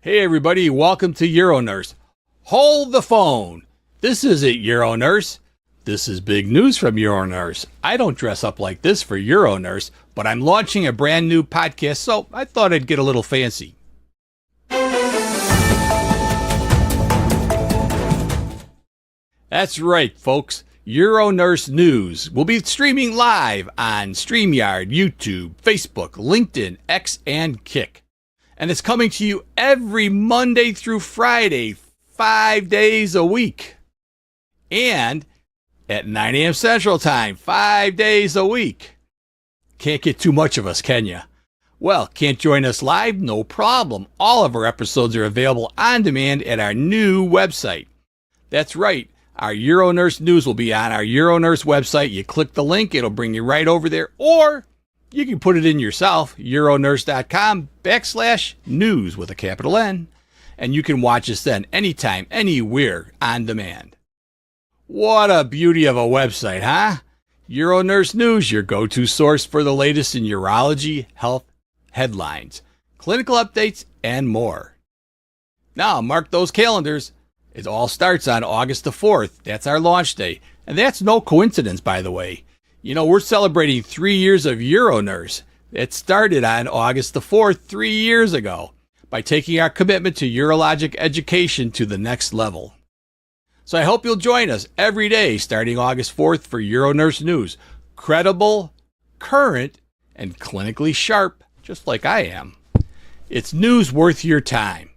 Hey everybody, welcome to UroNurse. Hold the phone. This isn't UroNurse. This is big news from UroNurse. I don't dress up like this for UroNurse, but I'm launching a brand new podcast, so I thought I'd get a little fancy. That's right, folks. UroNurse News will be streaming live on StreamYard, YouTube, Facebook, LinkedIn, X, and Kick. And it's coming to you every Monday through Friday, 5 days a week. And at 9 a.m. Central Time, 5 days a week. Can't get too much of us, can you? Well, can't join us live? No problem. All of our episodes are available on demand at our new website. That's right. Our UroNurse News will be on our UroNurse website. You click the link, it'll bring you right over there. Or you can put it in yourself, uronurse.com/news with a capital N. And you can watch us then anytime, anywhere, on demand. What a beauty of a website, huh? UroNurse News, your go-to source for the latest in urology, health, headlines, clinical updates, and more. Now, mark those calendars. It all starts on August the 4th. That's our launch day. And that's no coincidence, by the way. You know, we're celebrating 3 years of UroNurse. It started on August the 4th, 3 years ago, by taking our commitment to urologic education to the next level. So I hope you'll join us every day starting August 4th for UroNurse News. Credible, current, and clinically sharp, just like I am. It's news worth your time.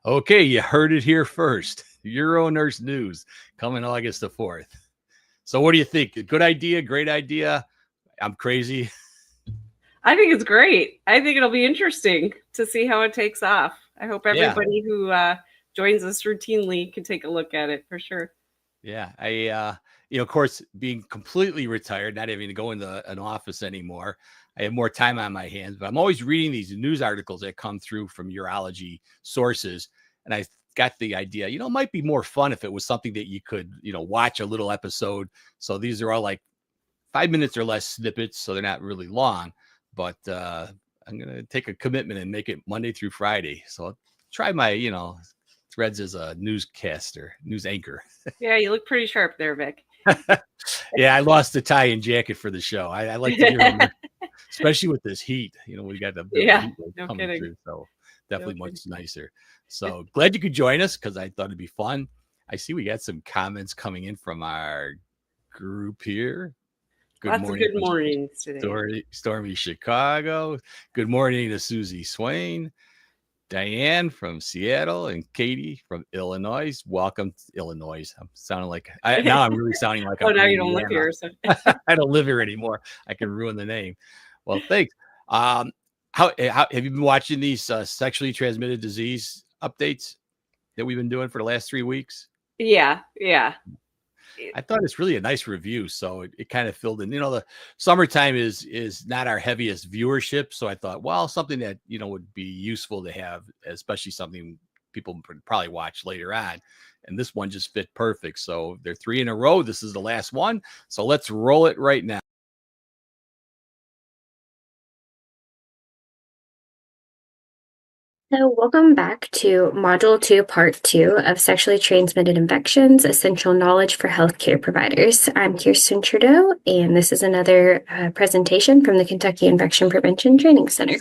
Okay, you heard it here first. UroNurse News coming August the 4th. So what do you think? Good idea? Great idea? I'm crazy. I think it's great. I think it'll be interesting to see how it takes off. I hope everybody who joins us routinely can take a look at it for sure. Yeah, of course, being completely retired, not having to go into an office anymore, I have more time on my hands, but I'm always reading these news articles that come through from urology sources. And I got the idea, it might be more fun if it was something that you could, watch a little episode. So these are all like 5 minutes or less snippets, so they're not really long. But I'm going to take a commitment and make it Monday through Friday. So I'll try my, threads as a newscaster, news anchor. Yeah, you look pretty sharp there, Vic. Yeah, I lost the tie and jacket for the show. I like to hear them, especially with this heat. We got the heat coming through, so definitely much nicer. So glad you could join us because I thought it'd be fun. I see we got some comments coming in from our group here. Lots of good mornings today. Stormy Chicago. Good morning to Susie Swain. Diane from Seattle and Katie from Illinois. Welcome to Illinois. I'm sounding like now I'm really sounding like now you don't live here. So. I don't live here anymore. I can ruin the name. Well, thanks. How have you been watching these sexually transmitted disease updates that we've been doing for the last 3 weeks? Yeah. I thought it's really a nice review, so it kind of filled in. The summertime is not our heaviest viewership, so I thought, well, something that would be useful to have, especially something people would probably watch later on. And this one just fit perfect. So they're 3 in a row. This is the last one, so let's roll it right now. So welcome back to Module 2, Part 2 of Sexually Transmitted Infections, Essential Knowledge for Healthcare Providers. I'm Kirsten Trudeau, and this is another presentation from the Kentucky Infection Prevention Training Center.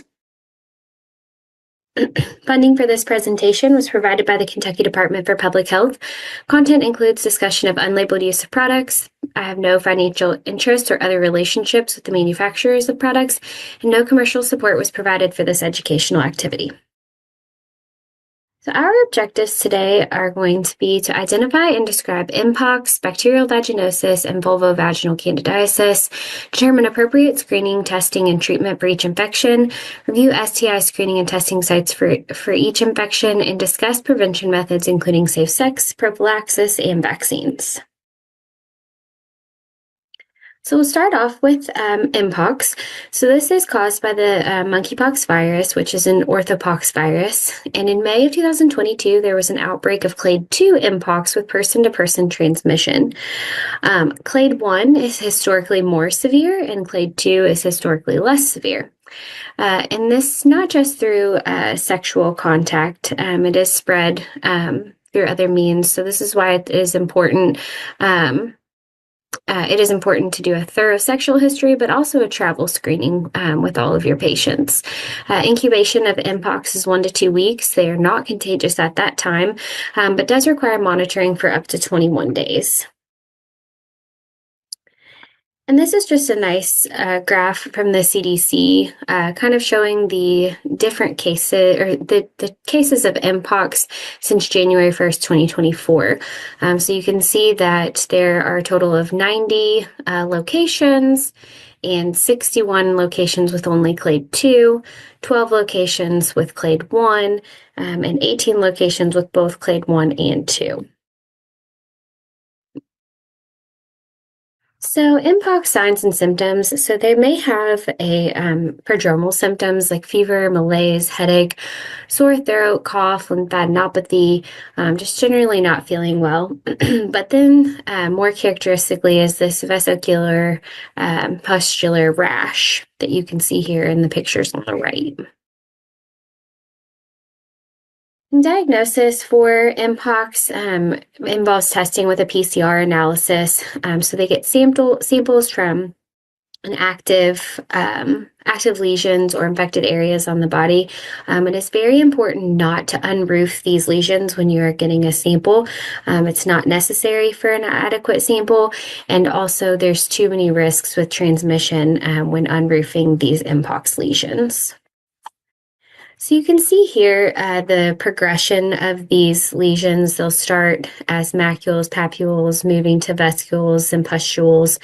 Funding for this presentation was provided by the Kentucky Department for Public Health. Content includes discussion of unlabeled use of products. I have no financial interest or other relationships with the manufacturers of products, and no commercial support was provided for this educational activity. So our objectives today are going to be to identify and describe mpox, bacterial vaginosis, and vulvovaginal candidiasis, determine appropriate screening, testing, and treatment for each infection, review STI screening and testing sites for each infection, and discuss prevention methods including safe sex, prophylaxis, and vaccines. So we'll start off with Mpox. So this is caused by the monkeypox virus, which is an orthopox virus. And in May of 2022, there was an outbreak of clade 2 Mpox with person-to-person transmission. Clade 1 is historically more severe, and clade 2 is historically less severe. And this not just through sexual contact, it is spread through other means. So this is why it is important. It is important to do a thorough sexual history, but also a travel screening with all of your patients. Incubation of Mpox is 1 to 2 weeks. They are not contagious at that time, but does require monitoring for up to 21 days. And this is just a nice graph from the CDC, kind of showing the different cases, or the cases of Mpox since January 1st, 2024. So you can see that there are a total of 90 locations and 61 locations with only clade 2, 12 locations with clade 1, and 18 locations with both clade 1 and 2. So Mpox signs and symptoms, so they may have a prodromal symptoms like fever, malaise, headache, sore throat, cough, lymphadenopathy, just generally not feeling well. But then more characteristically is this vesicular pustular rash that you can see here in the pictures on the right. Diagnosis for Mpox involves testing with a PCR analysis. So they get samples from an active lesions or infected areas on the body. It is very important not to unroof these lesions when you are getting a sample. It's not necessary for an adequate sample, and also there's too many risks with transmission when unroofing these Mpox lesions. So you can see here the progression of these lesions. They'll start as macules, papules, moving to vesicles and pustules.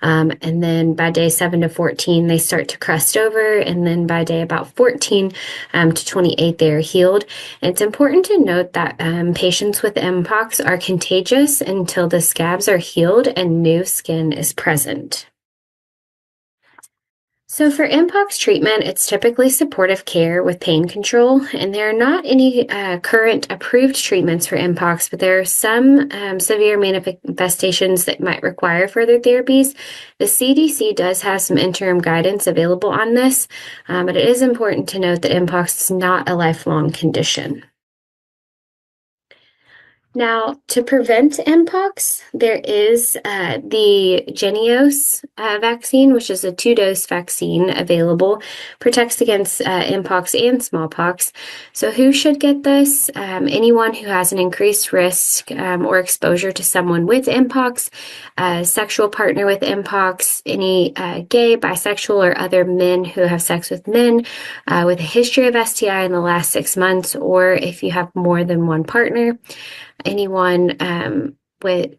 And then by day 7 to 14, they start to crust over. And then by day about 14 to 28, they are healed. And it's important to note that patients with Mpox are contagious until the scabs are healed and new skin is present. So for Mpox treatment, it's typically supportive care with pain control, and there are not any current approved treatments for Mpox, but there are some severe manifestations that might require further therapies. The CDC does have some interim guidance available on this, but it is important to note that Mpox is not a lifelong condition. Now, to prevent Mpox, there is the Jynneos vaccine, which is a 2-dose vaccine available, protects against Mpox and smallpox. So who should get this? Anyone who has an increased risk or exposure to someone with Mpox, a sexual partner with Mpox, any gay, bisexual, or other men who have sex with men with a history of STI in the last 6 months, or if you have more than one partner. Anyone with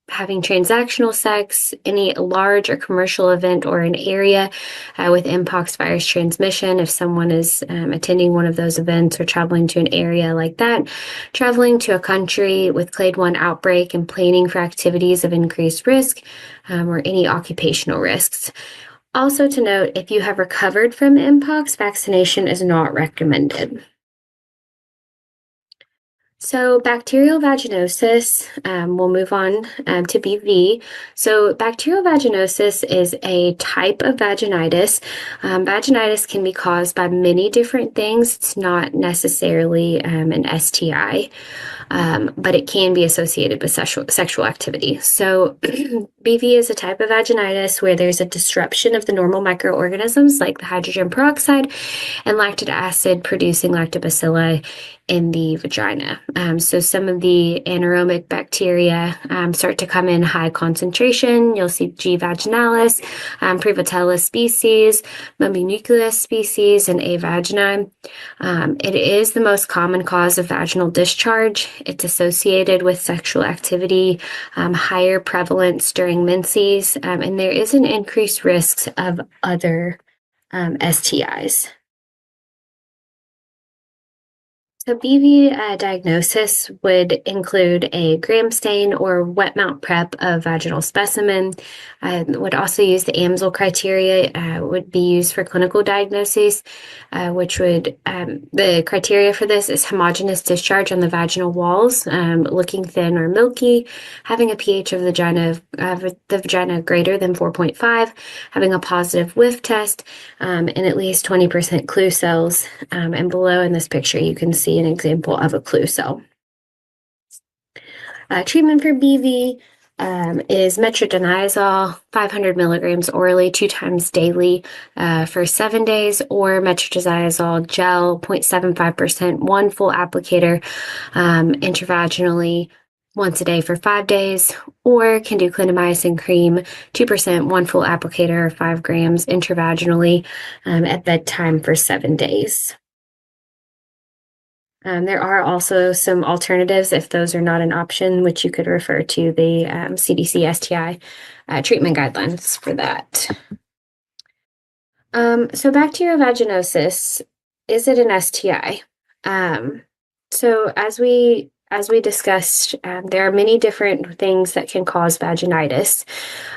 having transactional sex, any large or commercial event or an area with Mpox virus transmission, if someone is attending one of those events or traveling to an area like that, traveling to a country with clade 1 outbreak and planning for activities of increased risk or any occupational risks. Also to note, if you have recovered from Mpox, vaccination is not recommended. So bacterial vaginosis, we'll move on to BV. So bacterial vaginosis is a type of vaginitis. Vaginitis can be caused by many different things. It's not necessarily an STI, but it can be associated with sexual activity. So BV is a type of vaginitis where there's a disruption of the normal microorganisms like the hydrogen peroxide and lactic acid producing lactobacilli in the vagina. So some of the anaerobic bacteria start to come in high concentration. You'll see G. vaginalis, Prevotella species, Mobinucleus species, and A. vaginae. It is the most common cause of vaginal discharge. It's associated with sexual activity, higher prevalence during menses, and there is an increased risk of other STIs. So BV diagnosis would include a gram stain or wet mount prep of vaginal specimen. Would also use the AMSL criteria, would be used for clinical diagnoses, which would, the criteria for this is homogeneous discharge on the vaginal walls, looking thin or milky, having a pH of the vagina greater than 4.5, having a positive whiff test, and at least 20% clue cells. And below in this picture, you can see an example of a clue cell. Treatment for BV is metronidazole, 500 milligrams orally 2 times daily for 7 days, or metronidazole gel, 0.75%, 1 full applicator intravaginally once a day for 5 days, or can do clindamycin cream, 2%, 1 full applicator, 5 grams intravaginally at bedtime for 7 days. There are also some alternatives if those are not an option, which you could refer to the CDC STI treatment guidelines for that. So bacterial vaginosis, is it an STI? So as we discussed, there are many different things that can cause vaginitis.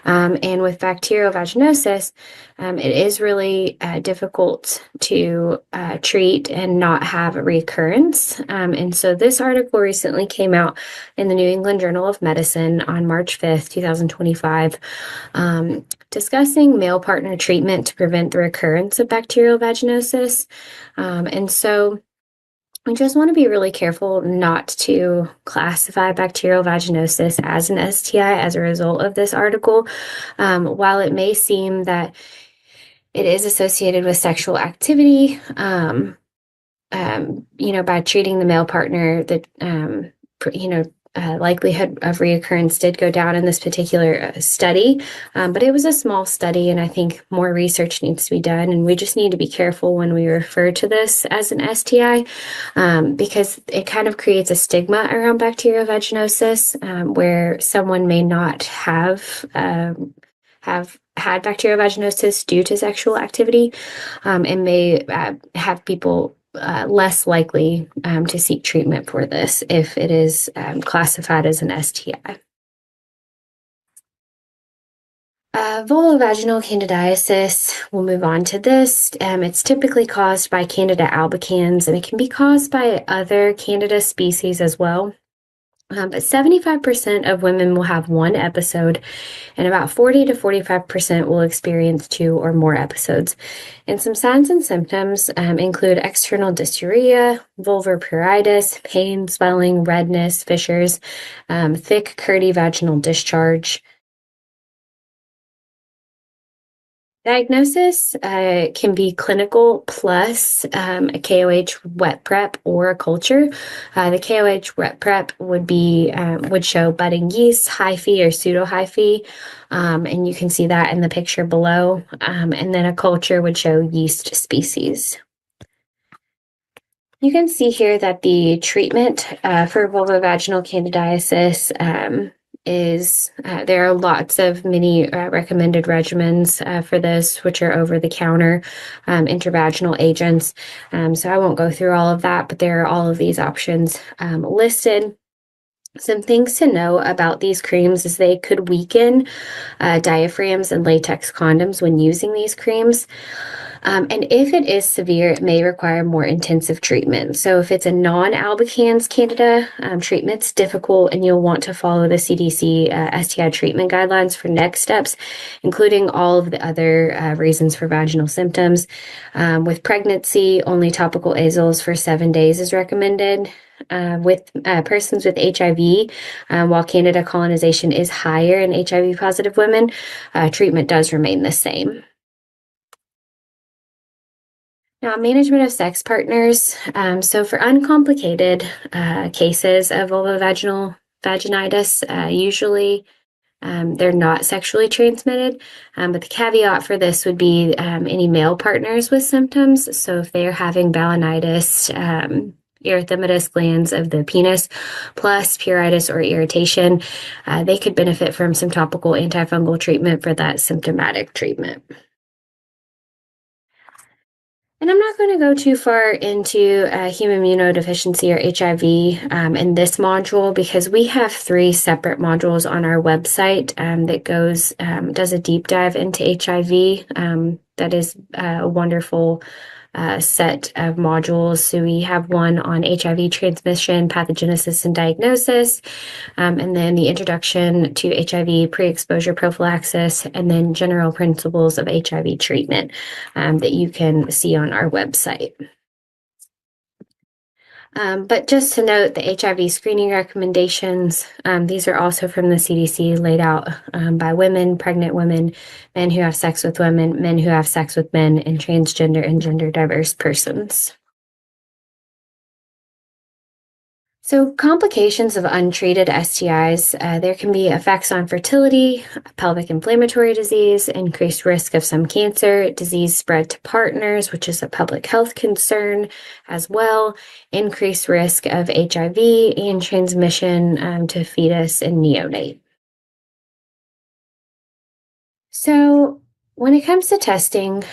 And with bacterial vaginosis, it is really difficult to treat and not have a recurrence. And so this article recently came out in the New England Journal of Medicine on March 5th, 2025, discussing male partner treatment to prevent the recurrence of bacterial vaginosis. And so we just want to be really careful not to classify bacterial vaginosis as an STI as a result of this article. While it may seem that it is associated with sexual activity, by treating the male partner, that likelihood of reoccurrence did go down in this particular study, but it was a small study, and I think more research needs to be done, and we just need to be careful when we refer to this as an STI, because it kind of creates a stigma around bacterial vaginosis, where someone may not have had bacterial vaginosis due to sexual activity, and may have people less likely to seek treatment for this if it is classified as an STI. Vulvovaginal candidiasis, we'll move on to this. It's typically caused by Candida albicans, and it can be caused by other Candida species as well. But 75% of women will have 1 episode, and about 40 to 45% will experience 2 or more episodes. And some signs and symptoms include external dysuria, vulvar pruritus, pain, swelling, redness, fissures, thick, curdy vaginal discharge. Diagnosis can be clinical plus a KOH wet prep or a culture. The KOH wet prep would show budding yeast, hyphae or pseudohyphae, and you can see that in the picture below. And then a culture would show yeast species. You can see here that the treatment for vulvovaginal candidiasis there are lots of many recommended regimens for this, which are over-the-counter intravaginal agents. So I won't go through all of that, but there are all of these options listed. Some things to know about these creams is they could weaken diaphragms and latex condoms when using these creams. And if it is severe, it may require more intensive treatment. So if it's a non-albicans candida, treatment's difficult, and you'll want to follow the CDC STI treatment guidelines for next steps, including all of the other reasons for vaginal symptoms. With pregnancy, only topical azoles for 7 days is recommended. With persons with HIV, while Candida colonization is higher in HIV-positive women, treatment does remain the same. Now, management of sex partners. So for uncomplicated cases of vulvovaginal vaginitis, usually they're not sexually transmitted, but the caveat for this would be any male partners with symptoms. So if they're having balanitis, erythematous glands of the penis, plus pruritus or irritation, they could benefit from some topical antifungal treatment for that symptomatic treatment. And I'm not going to go too far into human immunodeficiency or HIV in this module because we have 3 separate modules on our website that does a deep dive into HIV. That is a wonderful set of modules. So we have one on HIV transmission, pathogenesis, and diagnosis, and then the introduction to HIV, pre-exposure prophylaxis, and then general principles of HIV treatment that you can see on our website. But just to note, the HIV screening recommendations, these are also from the CDC, laid out by women, pregnant women, men who have sex with women, men who have sex with men, and transgender and gender diverse persons. So complications of untreated STIs, there can be effects on fertility, pelvic inflammatory disease, increased risk of some cancer, disease spread to partners, which is a public health concern as well, increased risk of HIV and transmission to fetus and neonate. So when it comes to testing,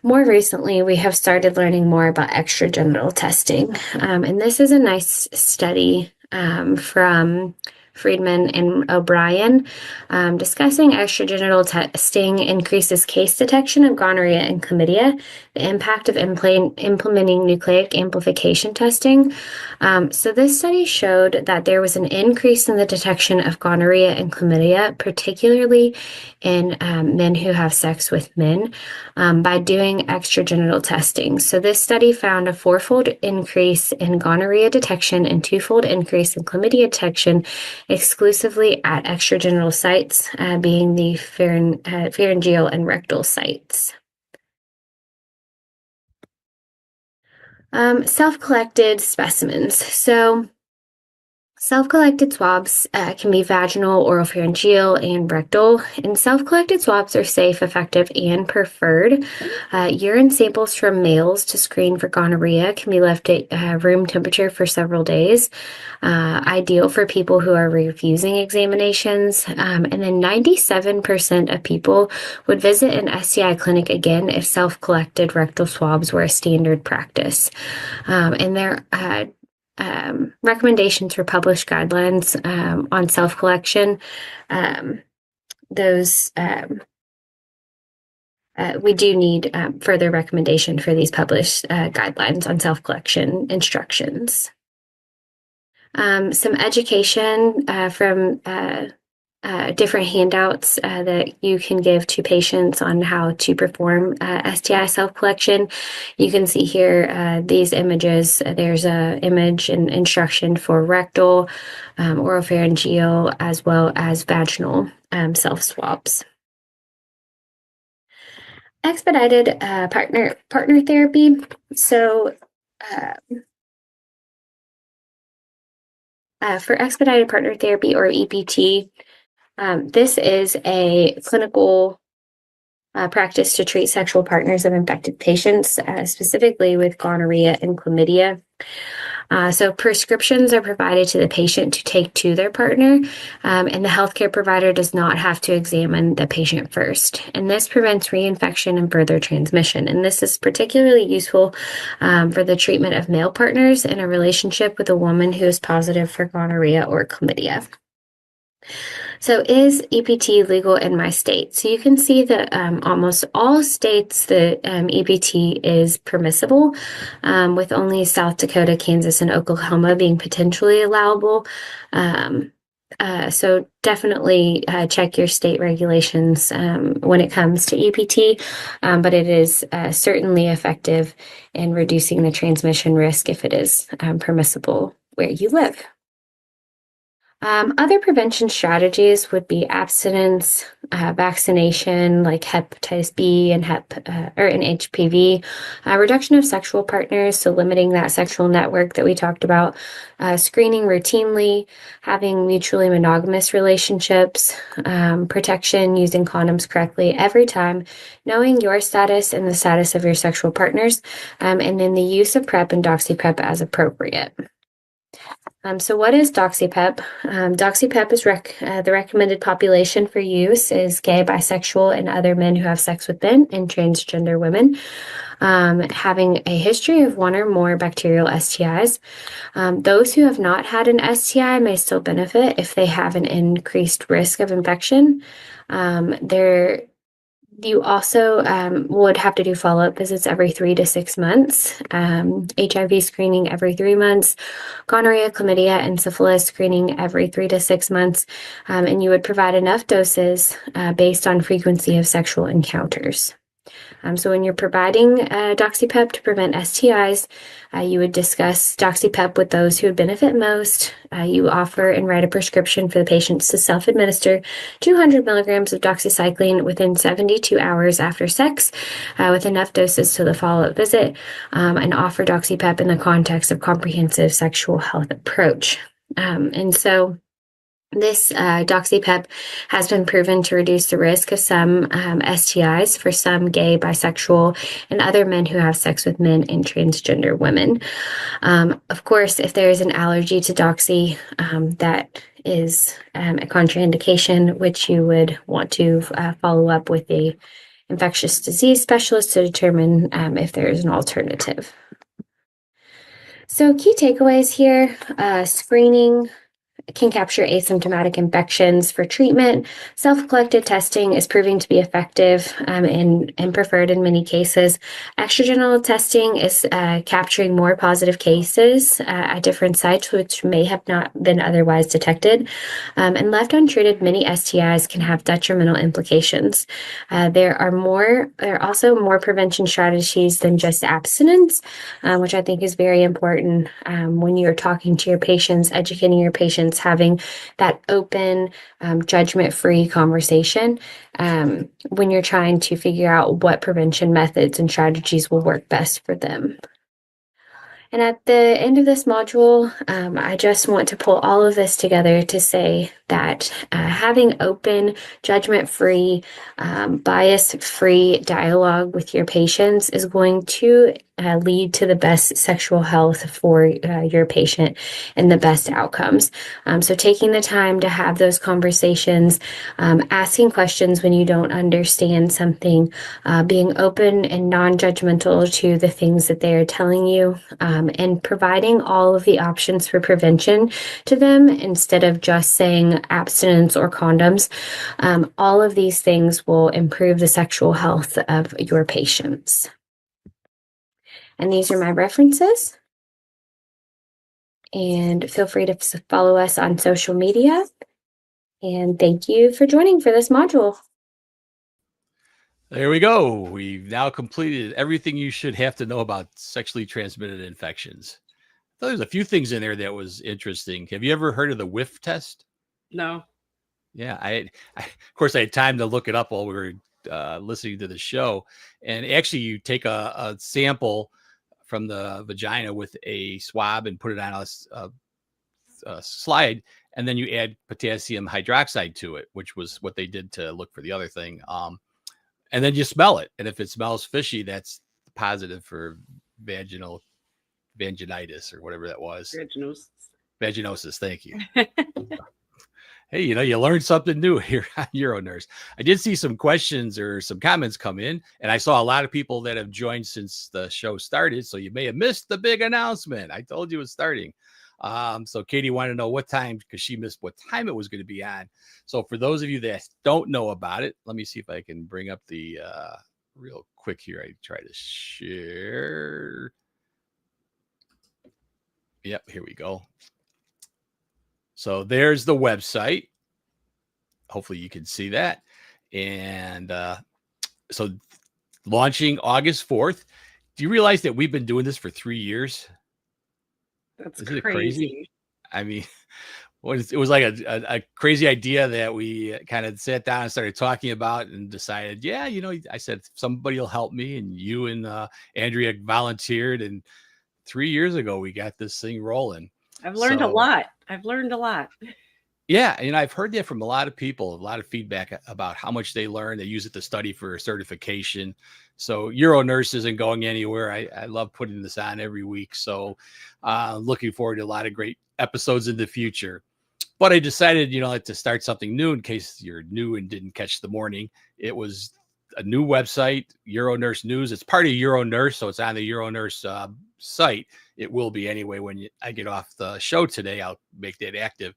more recently, we have started learning more about extragenital testing. And this is a nice study from Friedman and O'Brien discussing extragenital testing increases case detection of gonorrhea and chlamydia, the impact of implementing nucleic amplification testing. So this study showed that there was an increase in the detection of gonorrhea and chlamydia, particularly in men who have sex with men, by doing extragenital testing. So this study found a 4-fold increase in gonorrhea detection and 2-fold increase in chlamydia detection exclusively at extragenital sites, being the pharyngeal and rectal sites. Self-collected specimens. So self-collected swabs can be vaginal, oropharyngeal, and rectal, and self-collected swabs are safe, effective, and preferred. Urine samples from males to screen for gonorrhea can be left at room temperature for several days, ideal for people who are refusing examinations, and then 97% of people would visit an STI clinic again if self-collected rectal swabs were a standard practice. And there recommendations for published guidelines on self-collection. We do need further recommendation for these published guidelines on self-collection instructions. Some education from different handouts that you can give to patients on how to perform STI self-collection. You can see here these images. There's an image and instruction for rectal, oropharyngeal, as well as vaginal self-swabs. Expedited partner therapy. So for expedited partner therapy, or EPT, this is a clinical practice to treat sexual partners of infected patients, specifically with gonorrhea and chlamydia. So prescriptions are provided to the patient to take to their partner, and the healthcare provider does not have to examine the patient first. And this prevents reinfection and further transmission. And this is particularly useful for the treatment of male partners in a relationship with a woman who is positive for gonorrhea or chlamydia. So is EPT legal in my state? So you can see that almost all states that EPT is permissible, with only South Dakota, Kansas, and Oklahoma being potentially allowable. So definitely check your state regulations when it comes to EPT, but it is certainly effective in reducing the transmission risk if it is permissible where you live. Other prevention strategies would be abstinence, vaccination like hepatitis B and HPV, reduction of sexual partners, so limiting that sexual network that we talked about, screening routinely, having mutually monogamous relationships, protection, using condoms correctly every time, knowing your status and the status of your sexual partners, and then the use of PrEP and DoxyPrep as appropriate. So what is DoxyPEP? DoxyPEP is the recommended population for use is gay, bisexual, and other men who have sex with men and transgender women, having a history of one or more bacterial STIs. Those who have not had an STI may still benefit if they have an increased risk of infection. You also would have to do follow-up visits every 3 to 6 months, HIV screening every 3 months, gonorrhea, chlamydia, and syphilis screening every 3 to 6 months, and you would provide enough doses based on frequency of sexual encounters. So when you're providing DoxyPEP to prevent STIs, you would discuss DoxyPEP with those who would benefit most. You offer and write a prescription for the patients to self-administer 200 milligrams of doxycycline within 72 hours after sex, with enough doses to the follow-up visit, and offer DoxyPEP in the context of comprehensive sexual health approach. And so this DoxyPEP has been proven to reduce the risk of some STIs for some gay, bisexual, and other men who have sex with men and transgender women. Of course, if there is an allergy to Doxy, that is a contraindication, which you would want to follow up with the infectious disease specialist to determine if there is an alternative. So key takeaways here, screening can capture asymptomatic infections for treatment. Self-collected testing is proving to be effective and preferred in many cases. Extragenital testing is capturing more positive cases at different sites which may have not been otherwise detected. And left untreated, many STIs can have detrimental implications. There are also more prevention strategies than just abstinence, which I think is very important when you're talking to your patients, educating your patients, having that open, judgment-free conversation when you're trying to figure out what prevention methods and strategies will work best for them. And at the end of this module, I just want to pull all of this together to say that having open, judgment-free, bias-free dialogue with your patients is going to lead to the best sexual health for your patient and the best outcomes. So taking the time to have those conversations, asking questions when you don't understand something, being open and non-judgmental to the things that they are telling you, and providing all of the options for prevention to them instead of just saying abstinence or condoms. All of these things will improve the sexual health of your patients. And these are my references. And feel free to follow us on social media. And thank you for joining for this module. There we go. We've now completed everything you should have to know about sexually transmitted infections. I thought there's a few things in there that was interesting. Have you ever heard of the whiff test? No. Yeah, of course, I had time to look it up while we were listening to the show. And actually, you take a sample from the vagina with a swab and put it on a slide, and then you add potassium hydroxide to it, which was what they did to look for the other thing. And then you smell it. And if it smells fishy, that's positive for vaginitis or whatever that was. Vaginosis. Thank you. Hey, you learned something new here on UroNurse. I did see some questions or some comments come in, and I saw a lot of people that have joined since the show started. So you may have missed the big announcement. I told you it was starting. So Katie wanted to know what time, because she missed what time it was going to be on. So for those of you that don't know about it, let me see if I can bring up the real quick here. I try to share. Yep, here we go. So there's the website. Hopefully you can see that. And so launching August 4th. Do you realize that we've been doing this for 3 years? Isn't it crazy? I mean, it was like a crazy idea that we kind of sat down and started talking about and decided, I said, somebody will help me. And you and Andrea volunteered. And 3 years ago, we got this thing rolling. I've learned a lot. Yeah. And I've heard that from a lot of people, a lot of feedback about how much they learn. They use it to study for certification. So UroNurse isn't going anywhere. I love putting this on every week. So looking forward to a lot of great episodes in the future. But I decided, like to start something new in case you're new and didn't catch the morning. It was a new website, UroNurse News. It's part of UroNurse, so it's on the UroNurse site. It will be anyway when I get off the show today. I'll make that active.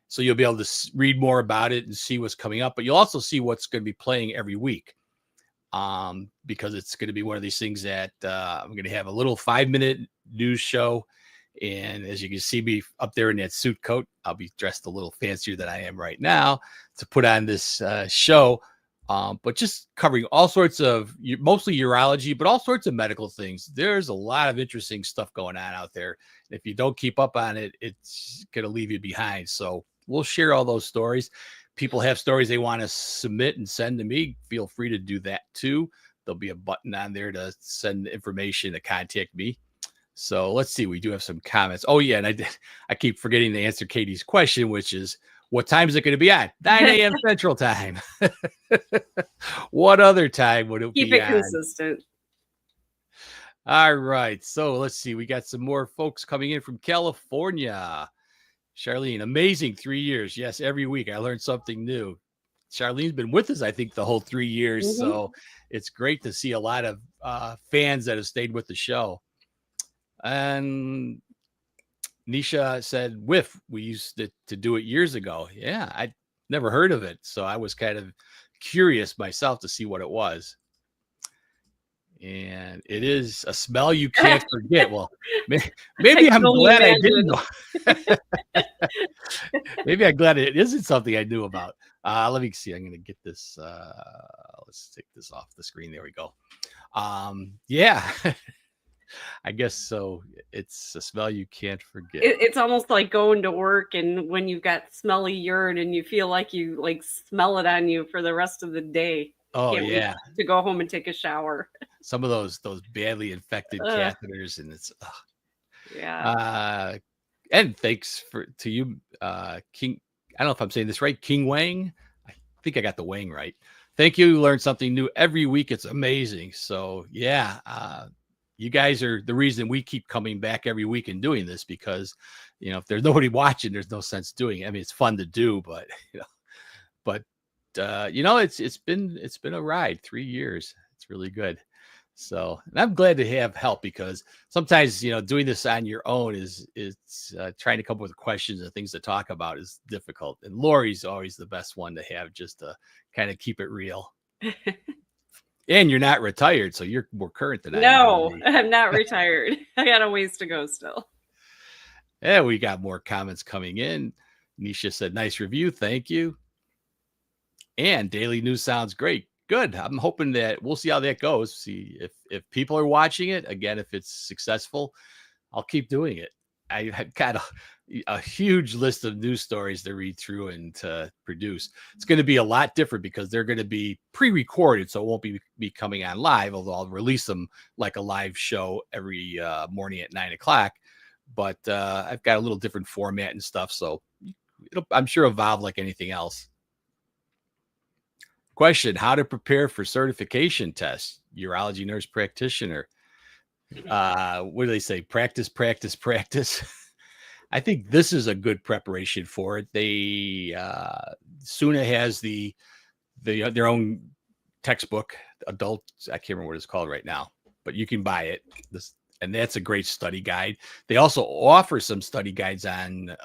So you'll be able to read more about it and see what's coming up. But you'll also see what's going to be playing every week because it's going to be one of these things that I'm going to have a little 5-minute news show. And as you can see me up there in that suit coat, I'll be dressed a little fancier than I am right now to put on this show. But just covering all sorts of, mostly urology, but all sorts of medical things. There's a lot of interesting stuff going on out there. If you don't keep up on it, it's going to leave you behind. So we'll share all those stories. People have stories they want to submit and send to me. Feel free to do that too. There'll be a button on there to send information to contact me. So let's see. We do have some comments. Oh yeah, and I keep forgetting to answer Katie's question, which is, what time is it going to be at? 9 a.m. Central Time. What other time would it be? Keep it consistent. All right. So let's see. We got some more folks coming in from California. Charlene, amazing 3 years. Yes, every week I learned something new. Charlene's been with us, I think, the whole 3 years. Mm-hmm. So it's great to see a lot of fans that have stayed with the show. And Nisha said, "Whiff, we used to do it years ago." Yeah, I'd never heard of it. So I was kind of curious myself to see what it was. And it is a smell you can't forget. Well, maybe I'm glad I didn't know. Maybe I'm glad it isn't something I knew about. Let me see. I'm going to get this. Let's take this off the screen. There we go. Yeah. I guess so. It's a smell you can't forget. It's almost like going to work and when you've got smelly urine and you feel like you smell it on you for the rest of the day. Oh, yeah. To go home and take a shower. Some of those badly infected catheters, and it's yeah. And thanks to you, King. I don't know if I'm saying this right, King Wang. I think I got the Wang right. Thank you. You learn something new every week. It's amazing. So yeah. You guys are the reason we keep coming back every week and doing this because, if there's nobody watching, there's no sense doing it. I mean, it's fun to do, but, it's been a ride, 3 years. It's really good. So, and I'm glad to have help because sometimes, doing this on your own is trying to come up with questions and things to talk about is difficult. And Lori's always the best one to have just to kind of keep it real. And you're not retired, so you're more current than I am. No, I'm not retired. I got a ways to go still. Yeah, we got more comments coming in. Nisha said, "Nice review. Thank you." And daily news sounds great. Good. I'm hoping that we'll see how that goes. See if people are watching it. Again, if it's successful, I'll keep doing it. I've got a huge list of news stories to read through and to produce. It's going to be a lot different because they're going to be pre-recorded, so it won't be coming on live, although I'll release them like a live show every morning at 9 o'clock. But I've got a little different format and stuff, so I'm sure evolve like anything else. Question: how to prepare for certification tests? Urology nurse practitioner. What do they say? Practice, practice, practice. I think this is a good preparation for it. They SUNA has their own textbook, adult. I can't remember what it's called right now, but you can buy it. And that's a great study guide. They also offer some study guides on,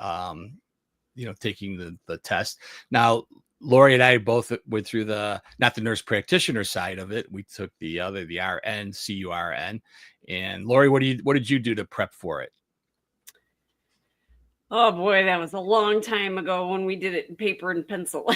taking the test. Now, Lori and I both went through not the nurse practitioner side of it. We took the RN, CURN. And Lori, what did you do to prep for it? Oh boy, that was a long time ago when we did it in paper and pencil.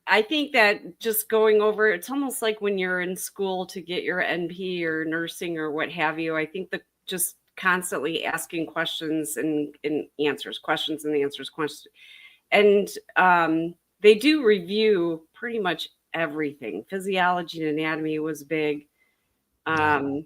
I think that just going over, it's almost like when you're in school to get your NP or nursing or what have you. I think that just constantly asking questions and answers, questions and answers, questions. And they do review pretty much everything. Physiology and anatomy was big. I'm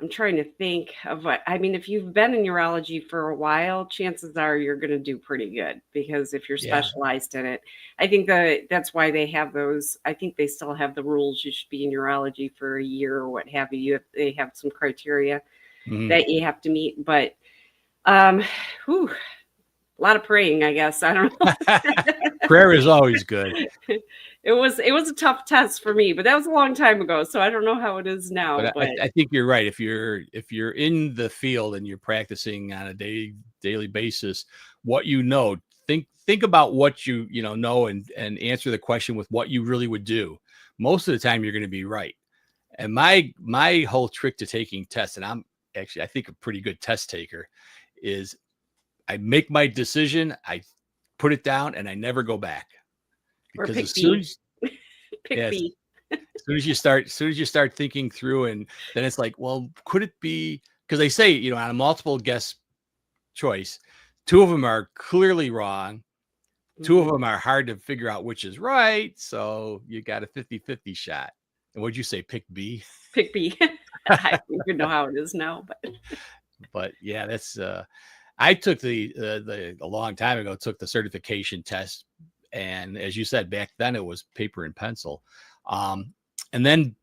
trying to think of if you've been in urology for a while, chances are you're going to do pretty good because if you're specialized in it, I think that's why they have those. I think they still have the rules. You should be in urology for a year or what have you. They have some criteria that you have to meet, but Whew, a lot of praying, I guess. I don't know. Prayer is always good. It was a tough test for me, but that was a long time ago. So I don't know how it is now. But I think you're right. If you're in the field and you're practicing on a daily basis, what you know, think about what you know and answer the question with what you really would do. Most of the time, you're going to be right. And my whole trick to taking tests, and I'm actually I think a pretty good test taker, is I make my decision, I put it down, and I never go back. Or Because pick as soon B. as Pick yes, B. as soon as you start thinking through, and then it's like, well, could it be? Because they say, on a multiple guess choice, two of them are clearly wrong. Two of them are hard to figure out which is right. So you got a 50-50 shot. And what'd you say? Pick B? Pick B. I don't even know how it is now, But yeah, that's I took a long time ago, took the certification test. And as you said, back then it was paper and pencil. And then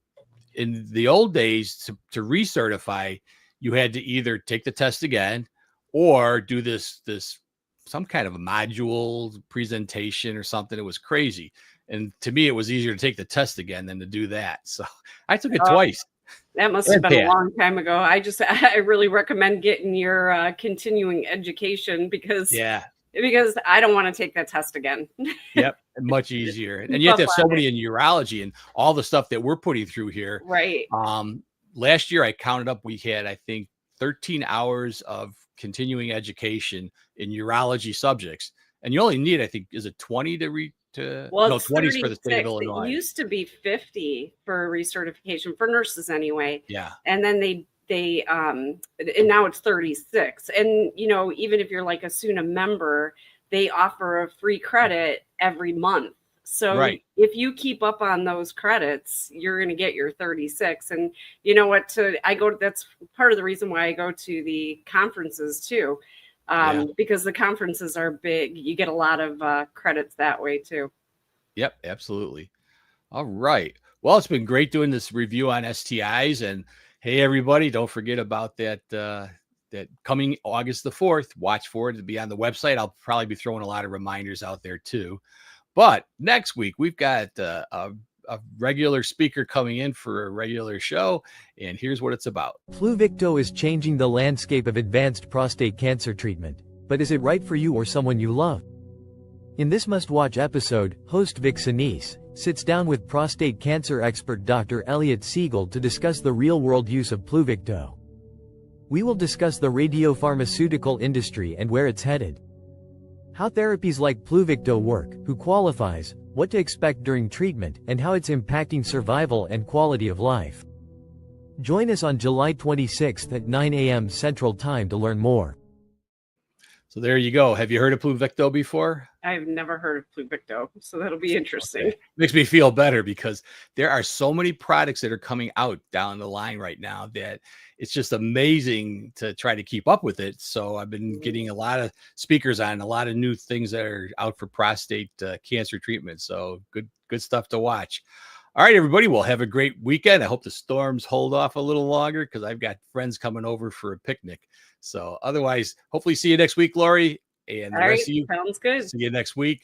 in the old days, to recertify, you had to either take the test again or do this some kind of a module presentation or something. It was crazy. And to me, it was easier to take the test again than to do that. So I took it twice. That must have been a long time ago. I really recommend getting your continuing education because I don't want to take that test again. Yep. Much easier. And you have to have somebody in urology and all the stuff that we're putting through here. Right. Last year I counted up, we had, I think, 13 hours of continuing education in urology subjects. And you only need, I think, is it 20 no, 20 for the state of Illinois. It used to be 50 for recertification for nurses anyway. Yeah. And then they and now it's 36. And, even if you're like a SUNA member, they offer a free credit every month. So if you keep up on those credits, you're going to get your 36. And you know what, that's part of the reason why I go to the conferences too. Because the conferences are big. You get a lot of credits that way too. Yep, absolutely. All right. Well, it's been great doing this review on STIs. And hey, everybody, don't forget about that coming August the 4th. Watch for it to be on the website. I'll probably be throwing a lot of reminders out there too. But next week, we've got a regular speaker coming in for a regular show. And here's what it's about. Pluvicto is changing the landscape of advanced prostate cancer treatment. But is it right for you or someone you love? In this must-watch episode, host Vic Senese sits down with prostate cancer expert Dr. Elliot Siegel to discuss the real-world use of Pluvicto. We will discuss the radiopharmaceutical industry and where it's headed. How therapies like Pluvicto work, who qualifies, what to expect during treatment, and how it's impacting survival and quality of life. Join us on July 26th at 9 a.m. Central Time to learn more. So there you go. Have you heard of Pluvicto before? I've never heard of Pluvicto, so that'll be interesting. Okay. Makes me feel better because there are so many products that are coming out down the line right now that it's just amazing to try to keep up with it. So I've been getting a lot of speakers on a lot of new things that are out for prostate cancer treatment. So good stuff to watch. All right, everybody. Well, have a great weekend. I hope the storms hold off a little longer because I've got friends coming over for a picnic. So otherwise, hopefully see you next week, Lori. And the rest of you, sounds good. See you next week.